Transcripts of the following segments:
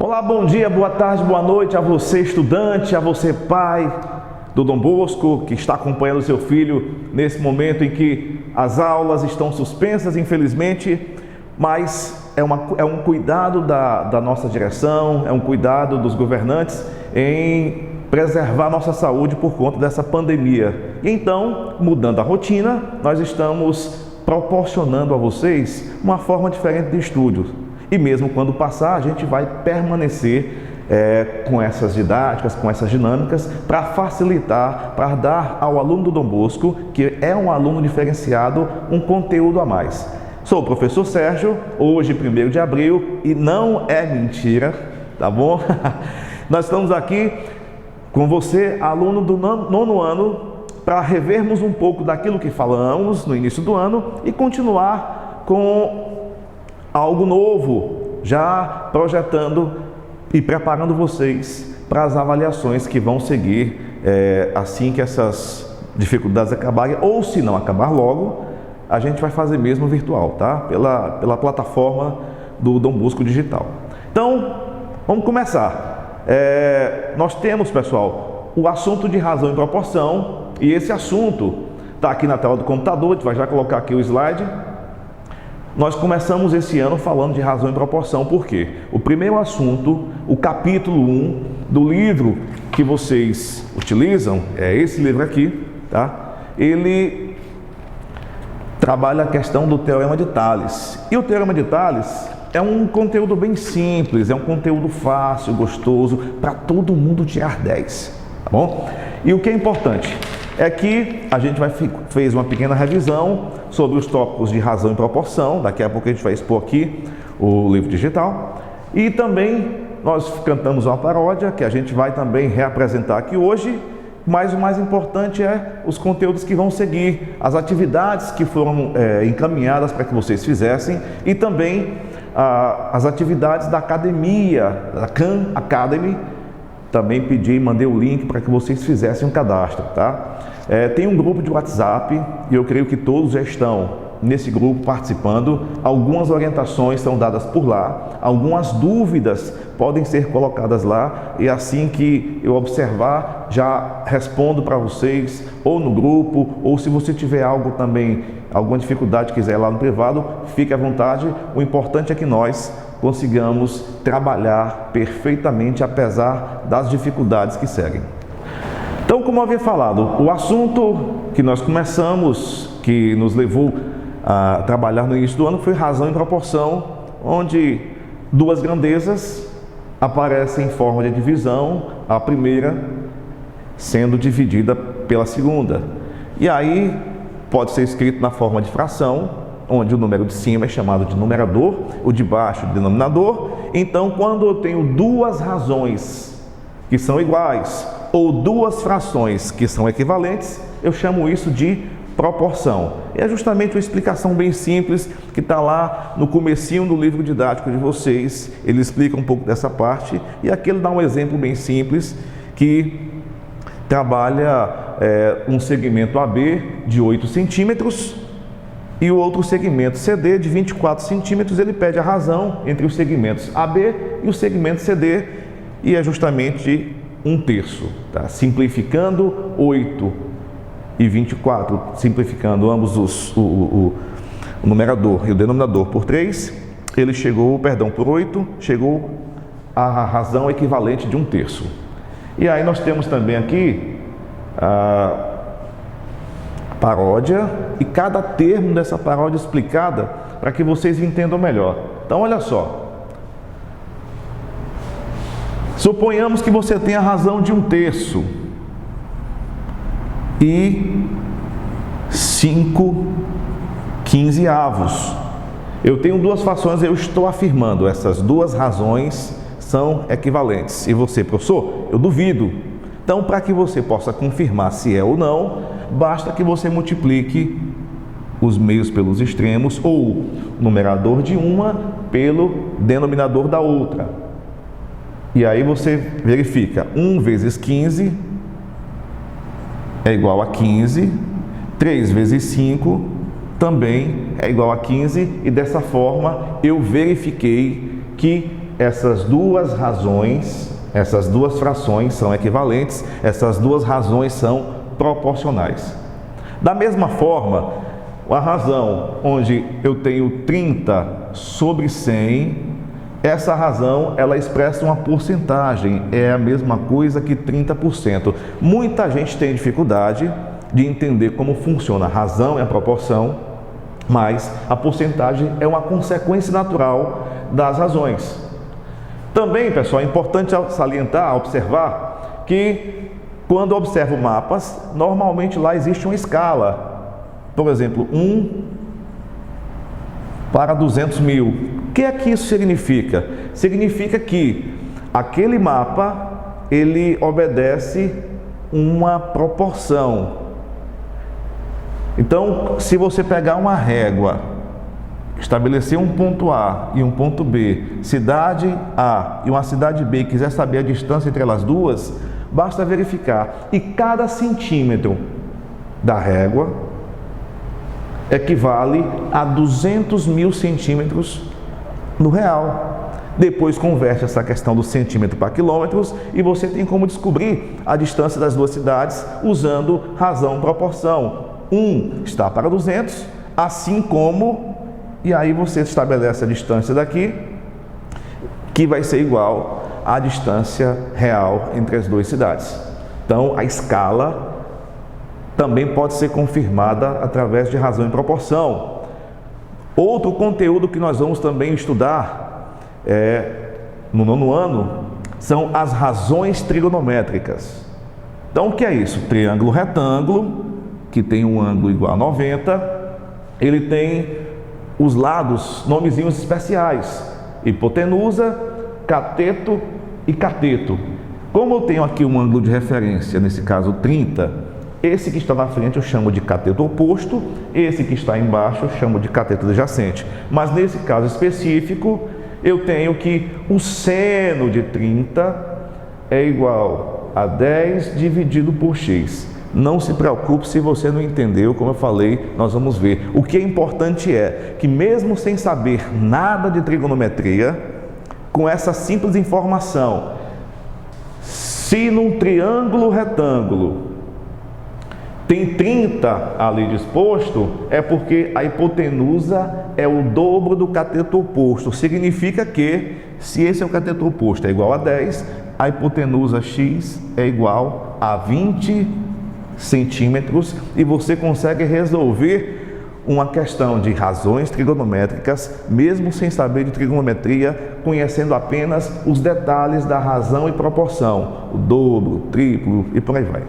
Olá, bom dia, boa tarde, boa noite a você estudante, a você pai do Dom Bosco, que está acompanhando o seu filho nesse momento em que as aulas estão suspensas, infelizmente, mas é um cuidado da nossa direção, é um cuidado dos governantes em preservar nossa saúde por conta dessa pandemia. E então, mudando a rotina, nós estamos proporcionando a vocês uma forma diferente de estudo. E mesmo quando passar, a gente vai permanecer com essas didáticas, com essas dinâmicas, para facilitar, para dar ao aluno do Dom Bosco, que é um aluno diferenciado, um conteúdo a mais. Sou o professor Sérgio, hoje 1º de abril, e não é mentira, tá bom? Nós estamos aqui com você, aluno do nono ano, para revermos um pouco daquilo que falamos no início do ano e continuar com algo novo, já projetando e preparando vocês para as avaliações que vão seguir assim que essas dificuldades acabarem, ou se não acabar logo, a gente vai fazer mesmo virtual, tá? Pela plataforma do Dom Bosco Digital. Então, vamos começar. Nós temos, pessoal, o assunto de razão e proporção, e esse assunto está aqui na tela do computador, a gente vai já colocar aqui o slide. Nós começamos esse ano falando de razão e proporção, porque o primeiro assunto, o capítulo 1 do livro que vocês utilizam, é esse livro aqui, tá? Ele trabalha a questão do Teorema de Tales. E o Teorema de Tales é um conteúdo bem simples, é um conteúdo fácil, gostoso, para todo mundo tirar 10, tá bom? E o que é importante é que a gente fez uma pequena revisão sobre os tópicos de razão e proporção. Daqui a pouco a gente vai expor aqui o livro digital. E também nós cantamos uma paródia que a gente vai também reapresentar aqui hoje. Mas o mais importante é os conteúdos que vão seguir, as atividades que foram encaminhadas para que vocês fizessem e também as atividades da academia, da Khan Academy. Também pedi e mandei o link para que vocês fizessem um cadastro, tá? Tem um grupo de WhatsApp e eu creio que todos já estão nesse grupo participando. Algumas orientações são dadas por lá, algumas dúvidas podem ser colocadas lá e assim que eu observar, já respondo para vocês ou no grupo, ou se você tiver algo também, alguma dificuldade quiser ir lá no privado, fique à vontade. O importante é que nós consigamos trabalhar perfeitamente apesar das dificuldades que seguem. Então, como eu havia falado, o assunto que nós começamos, que nos levou a trabalhar no início do ano, foi razão e proporção, onde duas grandezas aparecem em forma de divisão, a primeira sendo dividida pela segunda. E aí pode ser escrito na forma de fração, onde o número de cima é chamado de numerador, o de baixo de denominador. Então, quando eu tenho duas razões que são iguais ou duas frações que são equivalentes, eu chamo isso de proporção. É justamente uma explicação bem simples que está lá no comecinho do livro didático de vocês. Ele explica um pouco dessa parte e aqui ele dá um exemplo bem simples que trabalha um segmento AB de 8 centímetros e o outro segmento CD de 24 centímetros. Ele pede a razão entre os segmentos AB e o segmento CD e é justamente 1/3, tá? Simplificando 8 e 24, simplificando ambos o numerador e o denominador por 3, ele chegou, por 8, chegou à razão equivalente de 1/3. E aí nós temos também aqui a paródia e cada termo dessa paródia explicada para que vocês entendam melhor. Então, olha só. Suponhamos que você tenha a razão de 1/3 e 5/15. Eu tenho duas frações, eu estou afirmando, essas duas razões são equivalentes. E você, professor? Eu duvido. Então, para que você possa confirmar se é ou não, basta que você multiplique os meios pelos extremos ou o numerador de uma pelo denominador da outra. E aí você verifica, 1 vezes 15 é igual a 15, 3 vezes 5 também é igual a 15, e dessa forma eu verifiquei que essas duas razões, essas duas frações são equivalentes, essas duas razões são proporcionais. Da mesma forma, a razão onde eu tenho 30 sobre 100, essa razão ela expressa uma porcentagem, é a mesma coisa que 30%. Muita gente tem dificuldade de entender como funciona. A razão é a proporção, mas a porcentagem é uma consequência natural das razões. Também, pessoal, é importante salientar, observar que quando eu observo mapas, normalmente lá existe uma escala. Por exemplo, 1 para 200 mil. O que é que isso significa? Significa que aquele mapa, ele obedece uma proporção. Então, se você pegar uma régua, estabelecer um ponto A e um ponto B, cidade A e uma cidade B, e quiser saber a distância entre elas duas, basta verificar. E cada centímetro da régua equivale a 200 mil centímetros no real. Depois converte essa questão do centímetro para quilômetros e você tem como descobrir a distância das duas cidades usando razão proporção. 1 está para 200, assim como, e aí você estabelece a distância daqui, que vai ser igual à distância real entre as duas cidades. Então, a escala também pode ser confirmada através de razão e proporção. Outro conteúdo que nós vamos também estudar no 9º ano são as razões trigonométricas. Então, o que é isso? Triângulo retângulo, que tem um ângulo igual a 90, ele tem os lados, nomezinhos especiais: hipotenusa, cateto e cateto. Como eu tenho aqui um ângulo de referência, nesse caso 30, esse que está na frente eu chamo de cateto oposto, esse que está embaixo eu chamo de cateto adjacente. Mas nesse caso específico, eu tenho que o seno de 30 é igual a 10 dividido por x. Não se preocupe se você não entendeu, como eu falei, nós vamos ver. O que é importante é que mesmo sem saber nada de trigonometria, com essa simples informação, se num triângulo retângulo tem 30 ali disposto, é porque a hipotenusa é o dobro do cateto oposto. Significa que, se esse é o cateto oposto é igual a 10, a hipotenusa x é igual a 20 centímetros, e você consegue resolver uma questão de razões trigonométricas, mesmo sem saber de trigonometria, conhecendo apenas os detalhes da razão e proporção, o dobro, o triplo e por aí vai.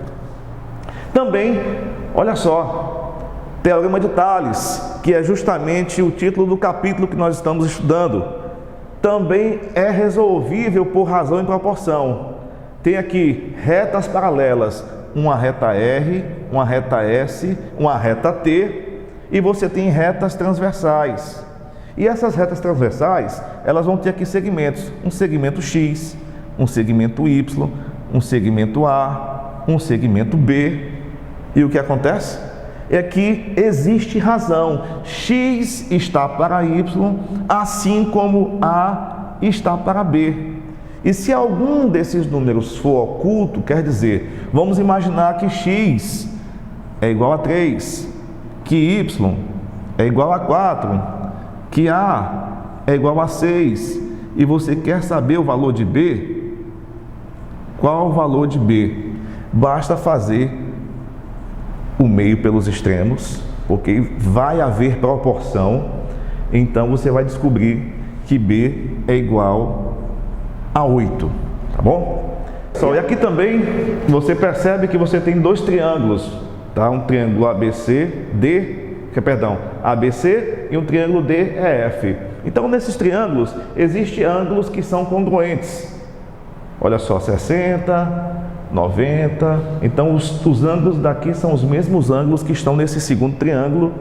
Também, olha só, Teorema de Tales, que é justamente o título do capítulo que nós estamos estudando, também é resolvível por razão e proporção. Tem aqui retas paralelas, uma reta R, uma reta S, uma reta T, e você tem retas transversais. E essas retas transversais, elas vão ter aqui segmentos, um segmento X, um segmento Y, um segmento A, um segmento B. E o que acontece? É que existe razão. X está para Y, assim como A está para B. E se algum desses números for oculto, quer dizer, vamos imaginar que x é igual a 3, que y é igual a 4, que a é igual a 6, e você quer saber o valor de b, qual o valor de b? Basta fazer o meio pelos extremos, porque vai haver proporção, então você vai descobrir que b é igual a 8, tá bom? E aqui também você percebe que você tem dois triângulos, tá? Um triângulo ABC e um triângulo DEF. Então, nesses triângulos, existem ângulos que são congruentes. Olha só, 60, 90. Então, os ângulos daqui são os mesmos ângulos que estão nesse segundo triângulo.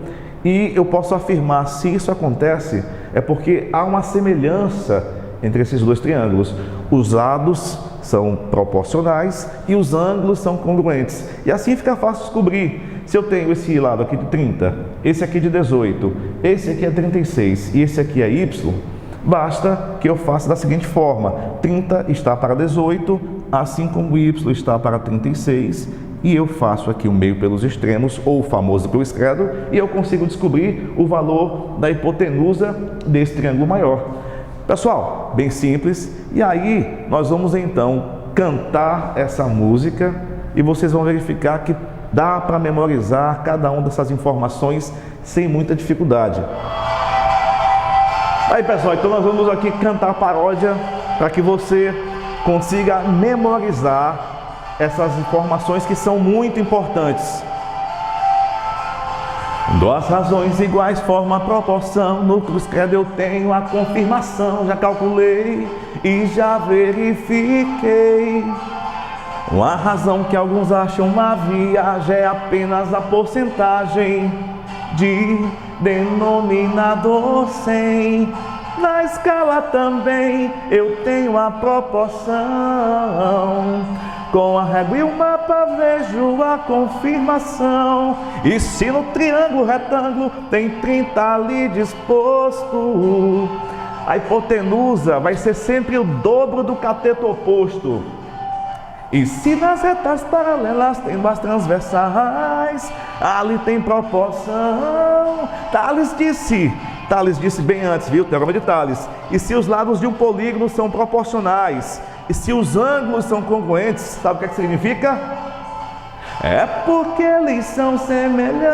E eu posso afirmar, se isso acontece, é porque há uma semelhança entre esses dois triângulos. Os lados são proporcionais e os ângulos são congruentes. E assim fica fácil descobrir. Se eu tenho esse lado aqui de 30, esse aqui de 18, esse aqui é 36 e esse aqui é Y, Basta que eu faça da seguinte forma: 30 está para 18, assim como y está para 36, e eu faço aqui o meio pelos extremos, ou o famoso cruz credo, e eu consigo descobrir o valor da hipotenusa desse triângulo maior. Pessoal, bem simples. E aí nós vamos então cantar essa música e vocês vão verificar que dá para memorizar cada uma dessas informações sem muita dificuldade. Aí, pessoal, então nós vamos aqui cantar a paródia para que você consiga memorizar essas informações que são muito importantes. Duas razões iguais formam a proporção. No cruz credo eu tenho a confirmação. Já calculei e já verifiquei. Uma razão que alguns acham uma viagem é apenas a porcentagem de denominador 100. Na escala também eu tenho a proporção. Com a régua e o mapa vejo a confirmação. E se no triângulo retângulo tem 30 ali disposto, a hipotenusa vai ser sempre o dobro do cateto oposto. E se nas retas paralelas tem duas transversais, ali tem proporção. Tales disse bem antes, viu? Teorema de Tales. E se os lados de um polígono são proporcionais, e se os ângulos são congruentes, sabe o que é que significa? É porque eles são semelhantes.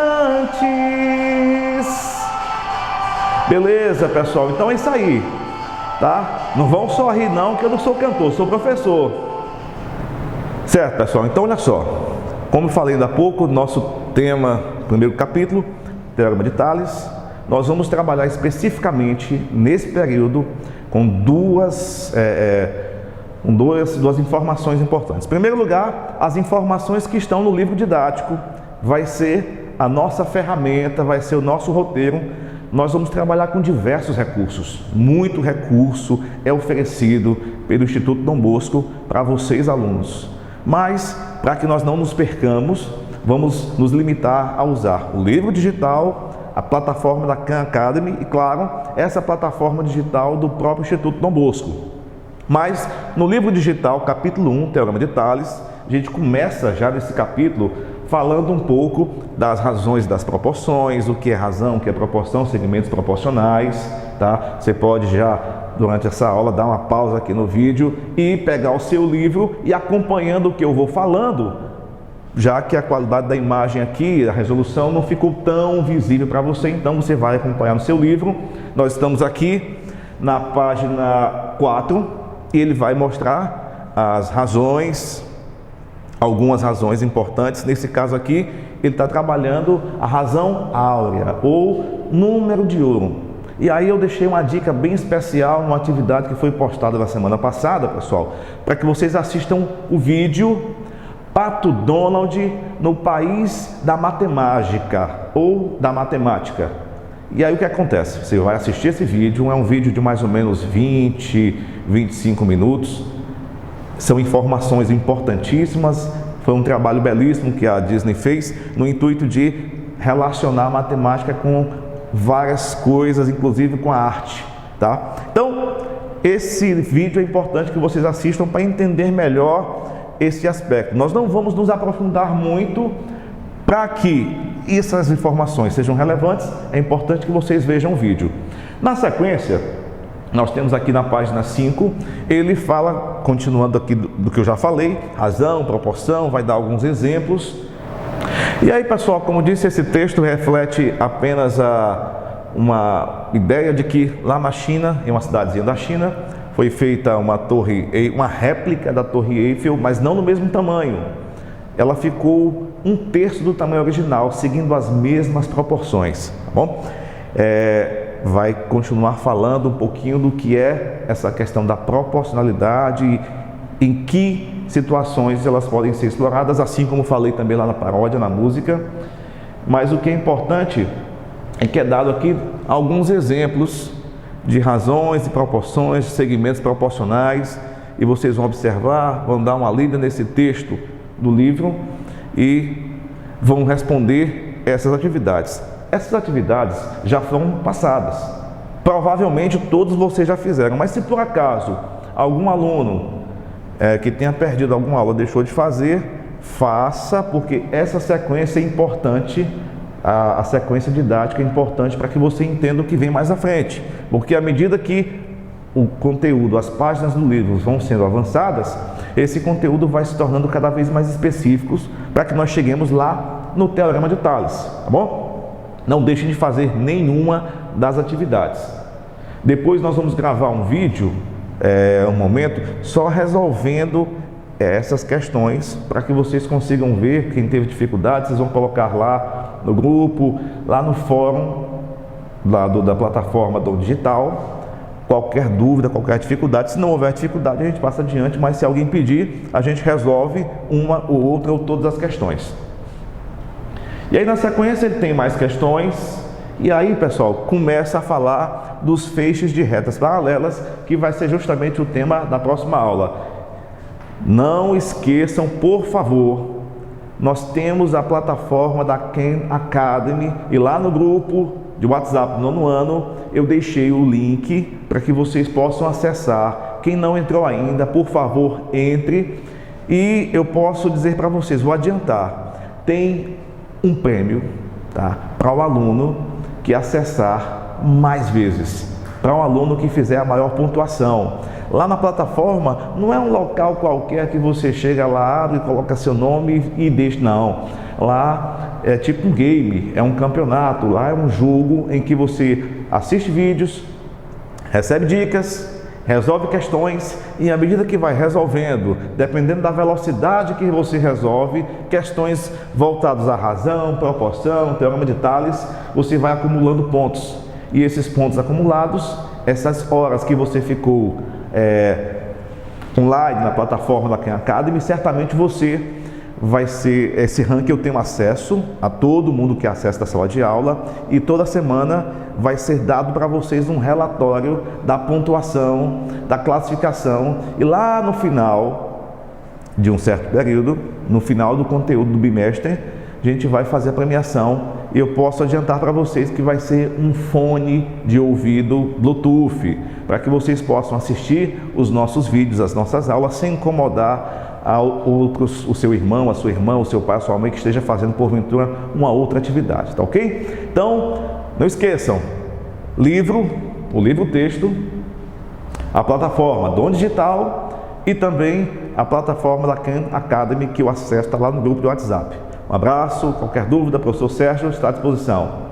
Beleza, pessoal? Então é isso aí, tá? Não vão só rir não, que eu não sou cantor, sou professor. Certo, pessoal? Então olha só, como eu falei ainda há pouco, nosso tema, primeiro capítulo, Teorema de Tales, nós vamos trabalhar especificamente nesse período com duas informações importantes. Em primeiro lugar, as informações que estão no livro didático, vai ser a nossa ferramenta, vai ser o nosso roteiro. Nós vamos trabalhar com diversos recursos. Muito recurso é oferecido pelo Instituto Dom Bosco para vocês, alunos. Mas, para que nós não nos percamos, vamos nos limitar a usar o livro digital, a plataforma da Khan Academy e, claro, essa plataforma digital do próprio Instituto Dom Bosco. Mas, no livro digital, capítulo 1, Teorema de Tales, a gente começa já nesse capítulo falando um pouco das razões das proporções, o que é razão, o que é proporção, segmentos proporcionais, tá? Você pode já, durante essa aula, dar uma pausa aqui no vídeo e pegar o seu livro e acompanhando o que eu vou falando, já que a qualidade da imagem aqui, a resolução não ficou tão visível para você, então você vai acompanhar no seu livro. Nós estamos aqui na página 4 e ele vai mostrar as razões, algumas razões importantes. Nesse caso aqui, ele está trabalhando a razão áurea ou número de ouro. E aí eu deixei uma dica bem especial numa atividade que foi postada na semana passada, pessoal, para que vocês assistam o vídeo Pato Donald no País da Matemática ou da Matemática. E aí o que acontece? Você vai assistir esse vídeo, é um vídeo de mais ou menos 25 minutos. São informações importantíssimas, foi um trabalho belíssimo que a Disney fez no intuito de relacionar a matemática com várias coisas, inclusive com a arte, tá? Então, esse vídeo é importante que vocês assistam para entender melhor esse aspecto. Nós não vamos nos aprofundar muito para que essas informações sejam relevantes, é importante que vocês vejam o vídeo. Na sequência, nós temos aqui na página 5, ele fala, continuando aqui do que eu já falei, razão, proporção, vai dar alguns exemplos. E aí, pessoal, como disse, esse texto reflete apenas uma ideia de que lá na China, em uma cidadezinha da China, foi feita uma réplica da Torre Eiffel, mas não no mesmo tamanho. Ela ficou 1/3 do tamanho original, seguindo as mesmas proporções, tá bom? Vai continuar falando um pouquinho do que é essa questão da proporcionalidade, em que situações elas podem ser exploradas, assim como falei também lá na paródia, na música. Mas o que é importante é que é dado aqui alguns exemplos de razões e proporções, segmentos proporcionais, e vocês vão observar, vão dar uma lida nesse texto do livro e vão responder essas atividades. Essas atividades já foram passadas, Provavelmente todos vocês já fizeram, mas se por acaso algum aluno que tenha perdido alguma aula, deixou de fazer, faça, porque essa sequência é importante, a sequência didática é importante para que você entenda o que vem mais à frente, porque à medida que o conteúdo, as páginas do livro vão sendo avançadas, esse conteúdo vai se tornando cada vez mais específicos para que nós cheguemos lá no Teorema de Tales, tá bom? Não deixe de fazer nenhuma das atividades. Depois nós vamos gravar um vídeo, um momento, só resolvendo essas questões para que vocês consigam ver. Quem teve dificuldade, vocês vão colocar lá no grupo, lá no fórum da plataforma do digital. Qualquer dúvida, qualquer dificuldade, se não houver dificuldade a gente passa adiante, mas se alguém pedir, a gente resolve uma ou outra ou todas as questões. E aí na sequência ele tem mais questões, e aí pessoal, começa a falar dos feixes de retas paralelas, que vai ser justamente o tema da próxima aula. Não esqueçam, por favor, nós temos a plataforma da Khan Academy, e lá no grupo de WhatsApp do nono ano, eu deixei o link para que vocês possam acessar. Quem não entrou ainda, por favor, entre. E eu posso dizer para vocês, vou adiantar, tem um prêmio, tá, para o aluno que acessar mais vezes, para um aluno que fizer a maior pontuação. Lá na plataforma não é um local qualquer que você chega lá, abre, coloca seu nome e deixa, não. Lá é tipo um game, é um campeonato, lá é um jogo em que você assiste vídeos, recebe dicas, resolve questões, e à medida que vai resolvendo, dependendo da velocidade que você resolve, questões voltadas à razão, proporção, teorema de Tales, você vai acumulando pontos. E esses pontos acumulados, essas horas que você ficou online na plataforma da Khan Academy, certamente você vai ser, esse ranking eu tenho acesso a todo mundo que acessa a sala de aula, e toda semana vai ser dado para vocês um relatório da pontuação, da classificação, e lá no final de um certo período, no final do conteúdo do bimestre, a gente vai fazer a premiação. E eu posso adiantar para vocês que vai ser um fone de ouvido Bluetooth, para que vocês possam assistir os nossos vídeos, as nossas aulas, sem incomodar o seu irmão, a sua irmã, o seu pai, a sua mãe que esteja fazendo porventura uma outra atividade, tá ok? Então, não esqueçam, o livro texto, a plataforma Dom Digital e também a plataforma da Khan Academy, que o acesso está lá no grupo do WhatsApp. Um abraço, qualquer dúvida, professor Sérgio está à disposição.